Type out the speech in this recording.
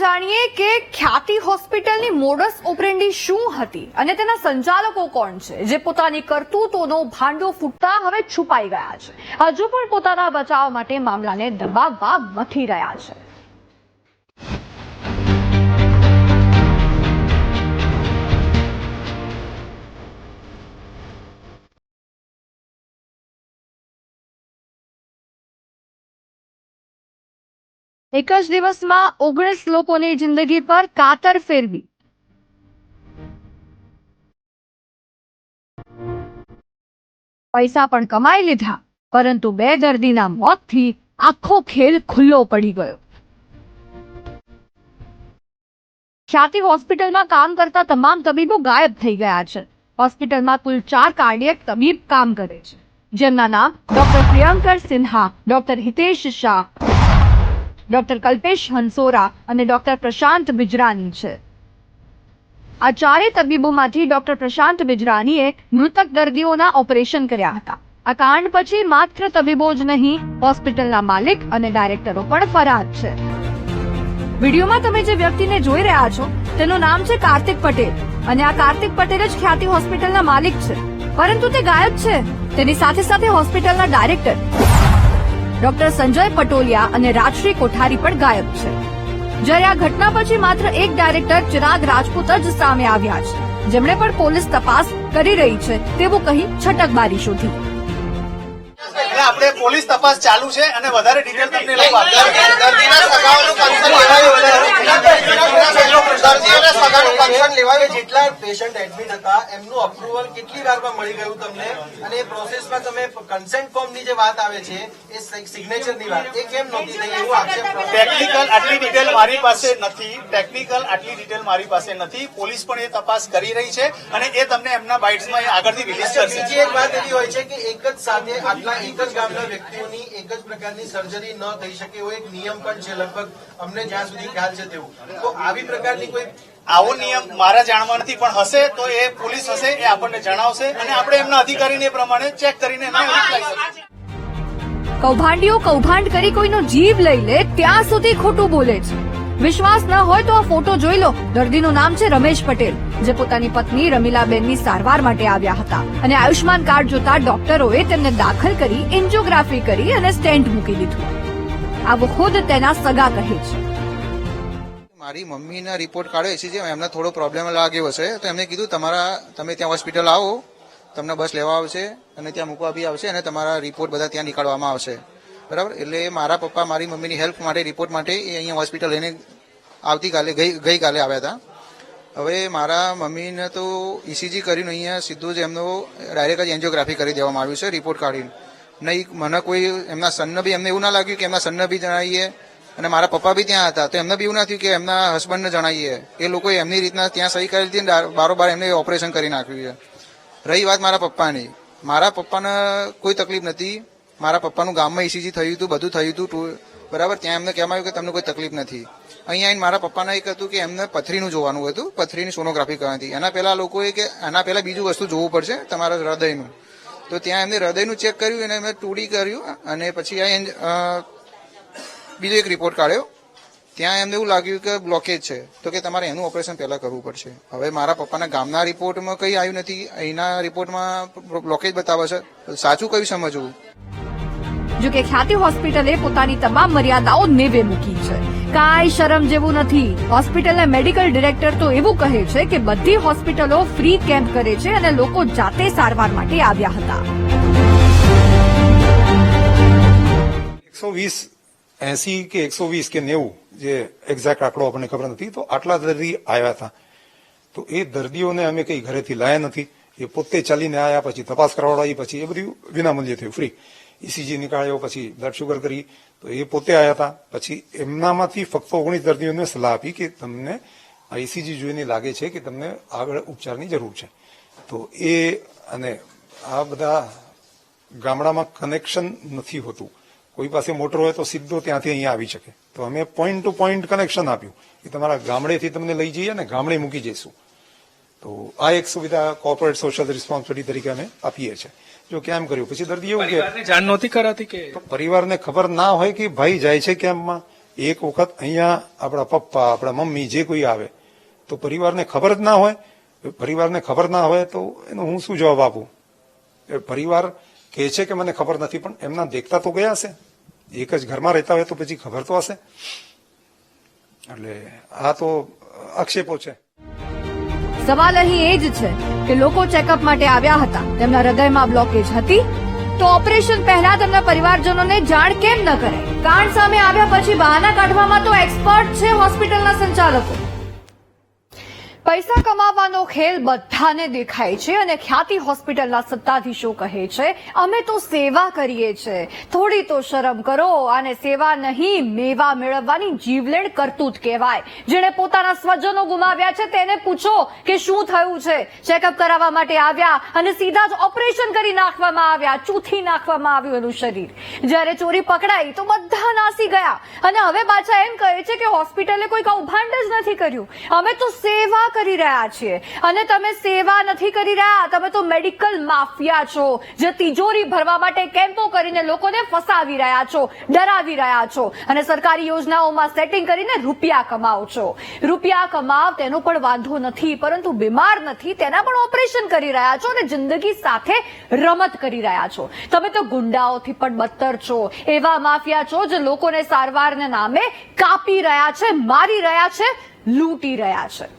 જાણીએ કે ખ્યાતિ હોસ્પિટલની મોડસ ઓપરેન્ડી શું હતી અને તેના સંચાલકો કોણ છે જે પોતાની કરતૂતોનો ભાંડો ફૂટતા હવે છુપાઈ ગયા છે. હજુ પણ પોતાના બચાવ માટે મામલાને દબાવવા મથી રહ્યા છે. એક જ દિવસમાં 19 લોકોની જિંદગી પર કાતર ફેરવી. પૈસા પણ કમાઈ લીધા, પરંતુ 2 દર્દીના મોતથી આખો ખેલ ખુલ્લો પડી ગયો. ખ્યાતિ હોસ્પિટલમાં કામ કરતા તમામ તબીબો ગાયબ થઈ ગયા છે. હોસ્પિટલમાં કુલ 4 કાર્ડિયક તબીબ કામ કરે છે, જેમના નામ doctor Priyankar Sinha, doctor Hitesh Shah, doctor Kalpesh Hansora અને ડોક્ટર પ્રશાંત બિજરાની છે. આ 4 તબીબોમાંથી ડોક્ટર પ્રશાંત બિજરાનીએ મૃતક દર્દીઓના ઓપરેશન કર્યા હતા. આ કાંડ પછી માત્ર તબીબો જ નહીં, હોસ્પિટલના માલિક અને ડાયરેક્ટરો પણ ફરાર છે. વિડીયોમાં તમે જે વ્યક્તિને જોઈ રહ્યા છો તેનું નામ છે કાર્તિક પટેલ અને આ કાર્તિક પટેલ જ ખ્યાતિ હોસ્પિટલના માલિક છે, પરંતુ તે ગાયબ છે. તેની સાથે સાથે હોસ્પિટલના ડાયરેક્ટર ડોક્ટર સંજય પટોલિયા અને રાજશ્રી કોઠારી પણ ગાયબ છે. જ્યારે આ ઘટના પછી માત્ર એક ડાયરેક્ટર ચિરાગ રાજપૂત જ સામે આવ્યા છે, જેમણે પણ પોલીસ તપાસ કરી રહી છે તેવું કહી છટકબારી શોધી. આપણે પોલીસ તપાસ ચાલુ છે અને વધારે ડિટેલ તમને જેટલા પેશન્ટ એડમિટ હતા એમનું અપ્રુવલ કેટલી વારમાં મળી ગયું તમને, અને એ પ્રોસેસમાં તમે કન્સેન્ટ ફોર્મની જે વાત આવે છે એ સિગ્નેચરની વાત એ કેમ નહોતી થઈ એવું આક્ષેપ. ટેકનિકલ આટલી ડિટેલ મારી પાસે નથી. પોલીસ પણ એ તપાસ કરી રહી છે અને એ તમને એમના બાઇટ્સમાં આગળથી રિલીઝ કરશે. બીજી એક વાત એવી હોય છે કે એક જ સાથે આટલા એક જ ગામના વ્યક્તિઓની એક જ પ્રકારની સર્જરી ન થઈ શકે એવો એક નિયમ પણ છે, લગભગ અમને જ્યાં સુધી ખ્યાલ છે તેવું. તો આવી પ્રકારની કોઈ આવો નિયમ મારા જાણવા નથી, પણ હશે તો એ પોલીસ હશે એ આપણને જણાવશે અને આપણે એમના અધિકારીને એ પ્રમાણે ચેક કરીને એમને રિપ્લાય કરીશું. કૌભાંડીઓ કૌભાંડ કરી કોઈનો જીવ લઈ લે ત્યાં સુધી ખોટું બોલે છે. વિશ્વાસ ન હોય તો આ ફોટો જોઈ લો. દર્દીનું નામ છે રમેશ પટેલ, જે પોતાની પત્ની રમીલાબેનની સારવાર માટે આવ્યા હતા અને આયુષ્માન કાર્ડ જોતા ડોક્ટરોએ તેમને દાખલ કરી એન્જિયોગ્રાફી કરી અને સ્ટેન્ટ મૂકી દીધું. આવું ખુદ તેના સગા કહે છે. મારી મમ્મીના રિપોર્ટ કાઢ્યો છે, એમને થોડો પ્રોબ્લેમ લાગ્યો હશે તો એમને કીધું તમે ત્યાં હોસ્પિટલ આવો, તમને બસ લેવા આવશે અને ત્યાં મૂકવા બી આવશે અને તમારા રિપોર્ટ બધા ત્યાં નીકાળવામાં આવશે, બરાબર. એટલે મારા પપ્પા મારી મમ્મીની હેલ્પ માટે રિપોર્ટ માટે એ અહીંયા હોસ્પિટલ લઈને ગઈકાલે આવ્યા હતા. હવે મારા મમ્મીને તો ઇસીજી કરીને અહીંયા સીધું જ એમનો ડાયરેક્ટ જ એન્જિયોગ્રાફી કરી દેવામાં આવ્યું છે રિપોર્ટ કાઢીને. નહીં મને કોઈ એમના સનને બી એમને એવું ના લાગ્યું કે એમના સનને બી જણાવીએ, અને મારા પપ્પા બી ત્યાં હતા તો એમને બી એવું ના થયું કે એમના હસબન્ડને જણાવીએ. એ લોકોએ એમની રીતના ત્યાં સહી કરી હતી, બારોબાર એમને ઓપરેશન કરી નાખ્યું છે. રહી વાત મારા પપ્પાની, મારા પપ્પાને કોઈ તકલીફ નથી. મારા પપ્પાનું ગામમાં ઇસીજી થયું હતું, બધું થયું હતું, બરાબર. ત્યાં એમને કહેવામાં આવ્યું કે તમને કોઈ તકલીફ નથી. અહીંયા આવીને મારા પપ્પાને એક હતું કે એમને પથરીનું જોવાનું હતું, પથરીની સોનોગ્રાફી કરવાની. એના પહેલા લોકોએ કે આના પહેલા બીજું વસ્તુ જોવું પડશે તમારા હૃદયનું. તો ત્યાં એમને હૃદયનું ચેક કર્યું અને એમને 2D કર્યું અને પછી બીજો એક રિપોર્ટ કાઢ્યો. ત્યાં એમને એવું લાગ્યું કે બ્લોકેજ છે, તો કે તમારે એનું ઓપરેશન પહેલા કરવું પડશે. હવે મારા પપ્પાના ગામના રિપોર્ટમાં કંઈ આવ્યું નથી, અહીંના રિપોર્ટમાં બ્લોકેજ બતાવે છે. સાચું કયું સમજવું? જો કે ખ્યાતિ હોસ્પિટલે પોતાની તમામ મર્યાદાઓ નેવે મૂકી છે. કાંઈ શરમ જેવું નથી. હોસ્પિટલના મેડિકલ ડિરેક્ટર તો એવું કહે છે કે બધી હોસ્પિટલો ફ્રી કેમ્પ કરે છે અને લોકો જાતે સારવાર માટે આવ્યા હતા. 80 કે 120 કે 90 જે એક્ઝેક્ટ આંકડો આપણને ખબર નથી, તો આટલા દર્દી આવ્યા હતા. તો એ દર્દીઓને અમે કઈ ઘરેથી લાયા નથી, એ પોતે ચાલીને આવ્યા, પછી તપાસ કરાવડાવી, પછી એ બધું વિનામૂલ્યે થયું, ફ્રી. ઇસીજી નીકાળ્યો, પછી બ્લડ શુગર કરી, તો એ પોતે આવ્યા હતા. પછી એમનામાંથી ફક્ત 19 દર્દીઓને સલાહ આપી કે તમને આ ઇસીજી જોઈને લાગે છે કે તમને આગળ ઉપચારની જરૂર છે. તો એ અને આ બધા ગામડામાં કનેક્શન નથી હોતું. કોઈ પાસે મોટર હોય તો સીધો ત્યાંથી અહીંયા આવી શકે, તો અમે પોઈન્ટ ટુ પોઈન્ટ કનેક્શન આપ્યું કે તમારા ગામડેથી તમને લઈ જઈએ ને ગામડે મૂકી જઈશું. તો આ એક સુવિધા કોર્પોરેટ સોશિયલ રિસ્પોન્સિબિલિટી તરીકે અમે આપીએ છીએ. જો કેમ કર્યું પછી દર્દી એવું કે જાણ નહોતી કરાતી કે પરિવારને ખબર ના હોય કે ભાઈ જાય છે કેમ્પમાં, એક વખત અહીંયા આપણા પપ્પા આપણા મમ્મી જે કોઈ આવે તો પરિવારને ખબર જ ના હોય. પરિવારને ખબર ના હોય તો એનો હું શું જવાબ આપું? એ પરિવાર કહે છે કે મને ખબર નથી, પણ એમના દેખતા તો ગયા હશે. એક જ ઘરમાં રહેતા હોય તો પછી ખબર તો હશે. એટલે આ તો આક્ષેપો છે. સવાલ અહીં એ જ છે કે લોકો ચેકઅપ માટે આવ્યા હતા, તેમના હૃદયમાં બ્લોકેજ હતી, તો ઓપરેશન પહેલા તેમના પરિવારજનોને જાણ કેમ ન કરે? કાંડ સામે આવ્યા પછી બહાના કાઢવામાં તો એક્સપર્ટ છે હોસ્પિટલના સંચાલકો. પૈસા કમાવાનો ખેલ બધાને દેખાય છે અને ખ્યાતિ હોસ્પિટલના સત્તાધીશો કહે છે અમે તો સેવા કરીએ છીએ, થોડી તો શરમ કરો. અને સેવા નહીં, મેવા મેળવવાની જીવલેણ કરતૂત કહેવાય. જેણે પોતાના સ્વજનો ગુમાવ્યા છે તેને પૂછો કે શું થયું છે. ચેકઅપ કરાવવા માટે આવ્યા અને સીધા જ ઓપરેશન કરી નાખવામાં આવ્યા, ચૂથી નાખવામાં આવ્યું એનું શરીર. જ્યારે ચોરી પકડાઈ તો બધા નાસી ગયા અને હવે પાછા એમ કહે છે કે હોસ્પિટલે કોઈ કૌભાંડ જ નથી કર્યું, અમે તો સેવા કરી રહ્યા છીએ. અને તમે સેવા નથી કરી રહ્યા, તમે તો મેડિકલ માફિયા છો, જે તિજોરી ભરવા માટે કેમ્પો કરીને લોકોને ફસાવી રહ્યા છો, ડરાવી રહ્યા છો અને સરકારી યોજનાઓમાં સેટિંગ કરીને રૂપિયા કમાવો છો. રૂપિયા કમાવ તેનો પણ વાંધો નથી, પરંતુ બીમાર નથી તેના પણ ઓપરેશન કરી રહ્યા છો અને જિંદગી સાથે રમત કરી રહ્યા છો. તમે તો ગુંડાઓથી પણ બદતર છો, એવા માફિયા છો જે લોકોને સારવારના નામે કાપી રહ્યા છે, મારી રહ્યા છે, લૂંટી રહ્યા છે.